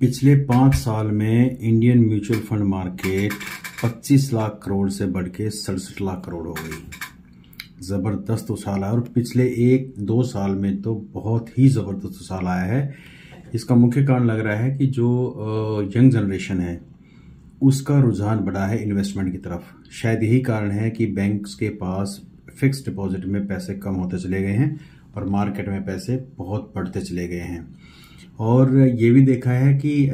पिछले 5 साल में Indian mutual fund market 25 lakh crore से बढ़ के 67 लाख करोड़ हो गई। ज़बरदस्त उछाल है और पिछले 1-2 साल में तो बहुत ही ज़बरदस्त उछाल आया है। इसका मुख्य कारण लग रहा है कि जो यंग जनरेशन है उसका रुझान बढ़ा है इन्वेस्टमेंट की तरफ। शायद यही कारण है कि बैंक्स के पास फिक्स डिपॉजिट में पैसे कम होते चले गए हैं और मार्केट में पैसे बहुत बढ़ते चले गए हैं। और ये भी देखा है कि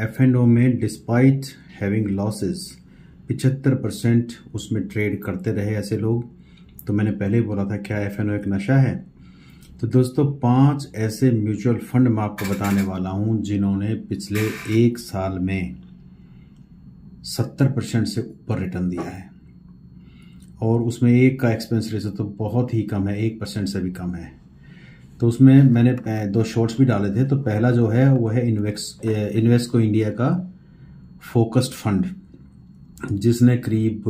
F&O में डिस्पाइट हैविंग लॉसेस 75% उसमें ट्रेड करते रहे ऐसे लोग। तो मैंने पहले ही बोला था क्या F&O एक नशा है। तो दोस्तों 5 ऐसे म्यूचुअल फंड मैं आपको बताने वाला हूं जिन्होंने पिछले 1 साल में 70% से ऊपर रिटर्न दिया है और उसमें एक का एक्सपेंस रेशो तो बहुत ही कम है, 1% से भी कम है। तो उसमें मैंने 2 शॉर्ट्स भी डाले थे। तो पहला जो है वो है इन्वेस्को इंडिया का फोकस्ड फंड जिसने करीब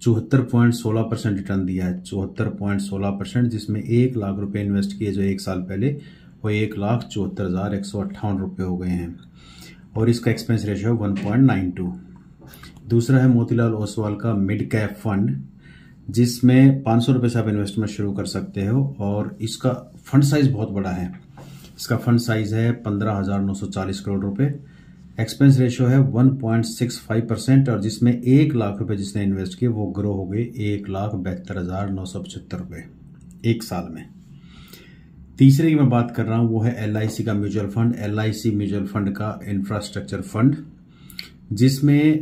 74.16% रिटर्न दिया है। 74.16%, जिसमें 1 लाख रुपए इन्वेस्ट किए जो 1 साल पहले वो 1,74,158 रुपये हो गए हैं और इसका एक्सपेंस रेशियो 1.92। दूसरा है मोतीलाल ओसवाल का मिड कैप फंड जिसमें 500 रुपये से आप इन्वेस्टमेंट शुरू कर सकते हो और इसका फंड साइज बहुत बड़ा है। इसका फंड साइज है 15,940 करोड़ रुपए। एक्सपेंस रेशियो है 1.65% और जिसमें 1 लाख रुपए जिसने इन्वेस्ट किए वो ग्रो हो गए 1,72,975 रुपये 1 साल में। तीसरे की मैं बात कर रहा हूं वो है LIC का mutual fund. LIC mutual fund का इंफ्रास्ट्रक्चर फंड जिसमें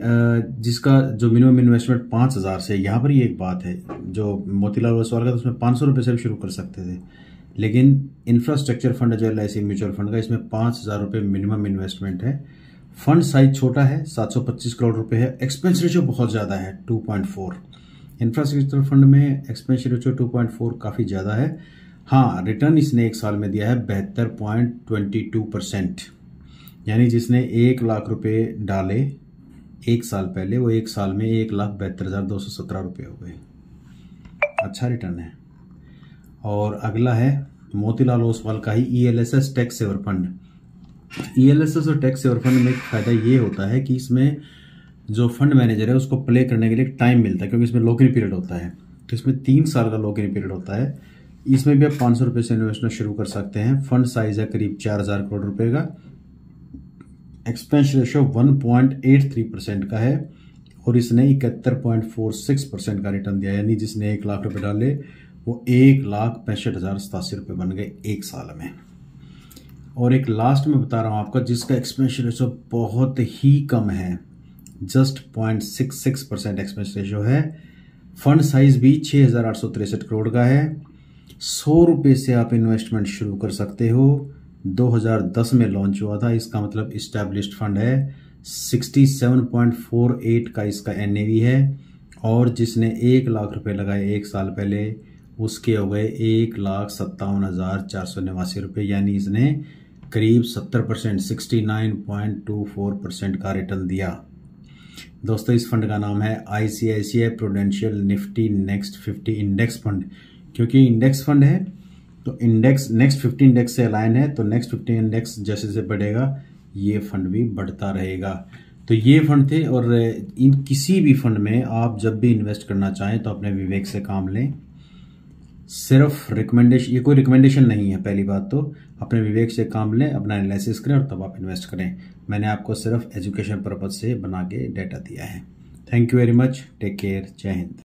जिसका जो मिनिमम इन्वेस्टमेंट 5,000 से, यहाँ पर ही एक बात है जो मोतीलाल ओसवाल का तो उसमें 500 रुपये से भी शुरू कर सकते थे, लेकिन इंफ्रास्ट्रक्चर फंड जो LIC म्यूचुअल फंड का इसमें 5,000 रुपये मिनिमम इन्वेस्टमेंट है। फंड साइज छोटा है, 725 करोड़ रुपए है। एक्सपेंस रेशियो बहुत ज्यादा है, 2.4। इंफ्रास्ट्रक्चर फंड में एक्सपेंस रेशियो 2.4 काफी ज्यादा है। हाँ, रिटर्न इसने 1 साल में दिया है 72.22%, यानी जिसने 1 लाख रुपए डाले 1 साल पहले वो 1 साल में 1,72,217 रुपये हो गए। अच्छा रिटर्न है। और अगला है मोतीलाल ओसवाल का ही ELSS tax saver fund. ELSS और टैक्स सेवर फंड में एक फायदा ये होता है कि इसमें जो फंड मैनेजर है उसको प्ले करने के लिए टाइम मिलता है क्योंकि इसमें लॉक इन पीरियड होता है। तो इसमें 3 साल का लॉक इन पीरियड होता है। इसमें भी आप 500 रुपये से इन्वेस्टमेंट शुरू कर सकते हैं। फंड साइज है करीब 4,000 करोड़ रुपए का। एक्सपेंस रेशियो 1.83% का है और इसने 71.46% का रिटर्न दिया, यानी जिसने 1 लाख रुपए डाले वो 1,65,087 रुपये बन गए 1 साल में। और एक लास्ट में बता रहा हूं आपका जिसका एक्सपेंस रेशियो बहुत ही कम है, जस्ट 0.66% एक्सपेंस रेशियो है। फंड साइज भी 6,863 करोड़ का है। 100 रुपये से आप इन्वेस्टमेंट शुरू कर सकते हो। 2010 में लॉन्च हुआ था, इसका मतलब इस्टेब्लिश्ड फंड है। 67.48 का इसका NAV है और जिसने 1 लाख रुपए लगाए 1 साल पहले उसके हो गए 1,57,489 रुपये, यानी इसने करीब 70% 69.24% का रिटर्न दिया। दोस्तों इस फंड का नाम है ICICI prudential Nifty next 50 index fund. क्योंकि इंडेक्स फंड है तो इंडेक्स नेक्स्ट 50 इंडेक्स से अलाइन है, तो नेक्स्ट 50 इंडेक्स जैसे जैसे बढ़ेगा ये फंड भी बढ़ता रहेगा। तो ये फंड थे और इन किसी भी फंड में आप जब भी इन्वेस्ट करना चाहें तो अपने विवेक से काम लें। सिर्फ रिकमेंडेशन, ये कोई रिकमेंडेशन नहीं है। पहली बात तो अपने विवेक से काम लें, अपना एनालिसिस करें और तब आप इन्वेस्ट करें। मैंने आपको सिर्फ एजुकेशन पर्पज से बना के डेटा दिया है। Thank you very much, take care, जय हिंद।